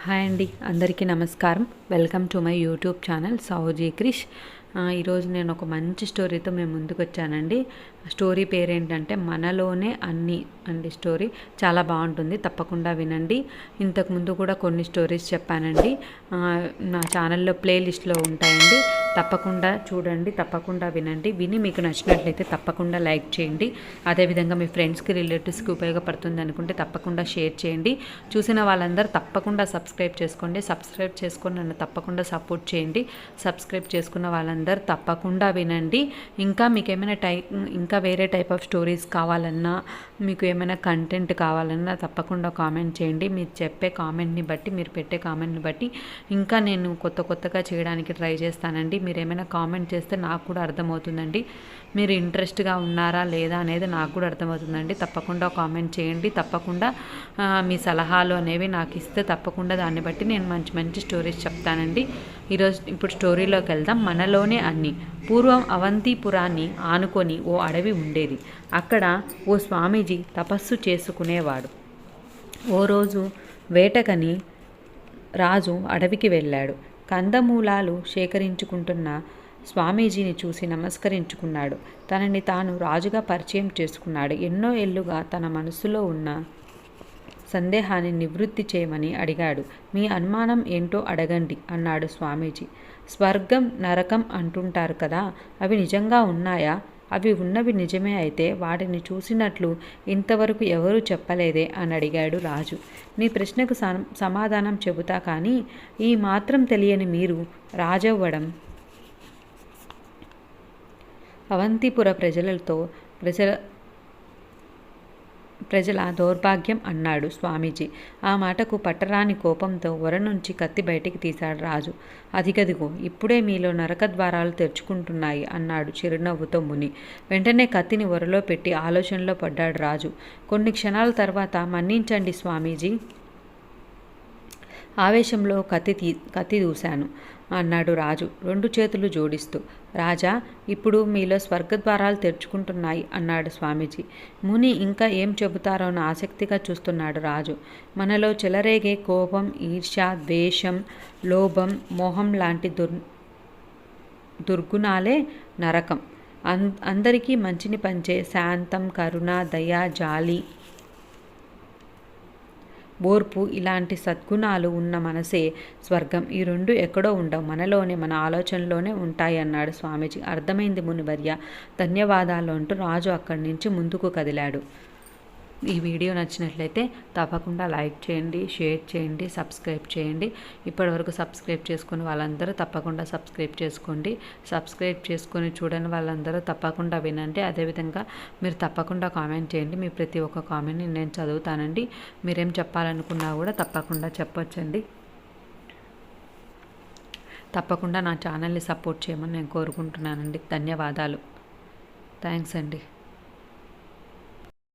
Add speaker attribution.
Speaker 1: Hi అండి, అందరికీ నమస్కారం. Welcome to my YouTube channel Sowji Krish. ఈరోజు నేను ఒక మంచి స్టోరీతో మేము ముందుకు వచ్చానండి. స్టోరీ పేరేంటంటే మనలోనే అన్నీ అండి. స్టోరీ చాలా బాగుంటుంది, తప్పకుండా వినండి. ఇంతకుముందు కూడా కొన్ని స్టోరీస్ చెప్పానండి, నా ఛానల్లో ప్లేలిస్ట్లో ఉంటాయండి. తప్పకుండా చూడండి, తప్పకుండా వినండి. విని మీకు నచ్చినట్లయితే తప్పకుండా లైక్ చేయండి. అదేవిధంగా మీ ఫ్రెండ్స్కి, రిలేటివ్స్కి ఉపయోగపడుతుంది అనుకుంటే తప్పకుండా షేర్ చేయండి. చూసిన వాళ్ళందరూ తప్పకుండా సబ్స్క్రైబ్ చేసుకోండి. సబ్స్క్రైబ్ చేసుకొని నన్ను తప్పకుండా సపోర్ట్ చేయండి. సబ్స్క్రైబ్ చేసుకున్న వాళ్ళందరూ తప్పకుండా వినండి. ఇంకా మీకు ఏమైనా ఇంకా వేరే టైప్ ఆఫ్ స్టోరీస్ కావాలన్నా, మీకు ఏమైనా కంటెంట్ కావాలన్నా తప్పకుండా కామెంట్ చేయండి. మీరు చెప్పే కామెంట్ని బట్టి, మీరు పెట్టే కామెంట్ని బట్టి ఇంకా నేను కొత్తగా చేయడానికి ట్రై చేస్తానండి. మీరు ఏమైనా కామెంట్ చేస్తే నాకు కూడా అర్థమవుతుందండి, మీరు ఇంట్రెస్ట్గా ఉన్నారా లేదా అనేది నాకు కూడా అర్థమవుతుందండి. తప్పకుండా కామెంట్ చేయండి. తప్పకుండా మీ సలహాలు అనేవి నాకు ఇస్తే తప్పకుండా దాన్ని బట్టి నేను మంచి స్టోరీస్ చెప్తానండి. ఇప్పుడు స్టోరీలోకి వెళ్దాం. మనలోనే అన్నీ. పూర్వం అవంతిపురాన్ని ఆనుకొని ఓ అడవి ఉండేది. అక్కడ ఓ స్వామీజీ తపస్సు చేసుకునేవాడు. ఓ రోజు వేటకని రాజు అడవికి వెళ్ళాడు. కందమూలాలు సేకరించుకుంటున్న స్వామీజీని చూసి నమస్కరించుకున్నాడు. తనని తాను రాజుగా పరిచయం చేసుకున్నాడు. ఎన్నో ఏళ్లుగా తన మనసులో ఉన్న సందేహాన్ని నివృత్తి చేయమని అడిగాడు. మీ అనుమానం ఏంటో అడగండి అన్నాడు స్వామీజీ. స్వర్గం, నరకం అంటుంటారు కదా, అవి నిజంగా ఉన్నాయా? అవి ఉన్నవి నిజమే అయితే వాటిని చూసినట్లు ఇంతవరకు ఎవరూ చెప్పలేదే అని అడిగాడు రాజు. మీ ప్రశ్నకు సమాధానం చెబుతా, కానీ ఈ మాత్రం తెలియని మీరు రాజవ్వడం అవంతిపుర ప్రజల దౌర్భాగ్యం అన్నాడు స్వామీజీ. ఆ మాటకు పట్టరాని కోపంతో వర నుంచి కత్తి బయటికి తీశాడు రాజు. అదిగదిగో ఇప్పుడే మీలో నరకద్వారాలు తెరుచుకుంటున్నాయి అన్నాడు చిరునవ్వుతో ముని. వెంటనే కత్తిని వరలో పెట్టి ఆలోచనలో పడ్డాడు రాజు. కొన్ని క్షణాల తర్వాత మన్నించండి స్వామీజీ, ఆవేశంలో కత్తి దూశాను అన్నాడు రాజు రెండు చేతులు జోడిస్తూ. రాజా, ఇప్పుడు మీలో స్వర్గద్వారాలు తెరుచుకుంటున్నాయి అన్నాడు స్వామీజీ. ముని ఇంకా ఏం చెబుతారోని ఆసక్తిగా చూస్తున్నాడు రాజు. మనలో చెలరేగే కోపం, ఈర్ష్య, ద్వేషం, లోభం, మోహం లాంటి దుర్గుణాలే నరకం. అందరికీ మంచిని పంచే శాంతం, కరుణ, దయ, జాలి, ఓర్పు ఇలాంటి సద్గుణాలు ఉన్న మనసే స్వర్గం. ఈ రెండు ఎక్కడో ఉండవు, మనలోనే, మన ఆలోచనలోనే ఉంటాయి అన్నాడు స్వామీజీ. అర్థమైంది మునివర్య, ధన్యవాదాలు అంటూ రాజు అక్కడి నుంచి ముందుకు కదిలాడు. ఈ వీడియో నచ్చినట్లయితే తప్పకుండా లైక్ చేయండి, షేర్ చేయండి, సబ్స్క్రైబ్ చేయండి. ఇప్పటివరకు సబ్స్క్రైబ్ చేసుకుని వాళ్ళందరూ తప్పకుండా సబ్స్క్రైబ్ చేసుకోండి. సబ్స్క్రైబ్ చేసుకొని చూడని వాళ్ళందరూ తప్పకుండా వినండి. అదేవిధంగా మీరు తప్పకుండా కామెంట్ చేయండి. మీ ప్రతి ఒక్క కామెంట్ని నేను చదువుతానండి. మీరేం చెప్పాలనుకున్నా కూడా తప్పకుండా చెప్పొచ్చండి. తప్పకుండా నా ఛానల్ని సపోర్ట్ చేయమని నేను కోరుకుంటున్నానండి. ధన్యవాదాలు. థ్యాంక్స్ అండి.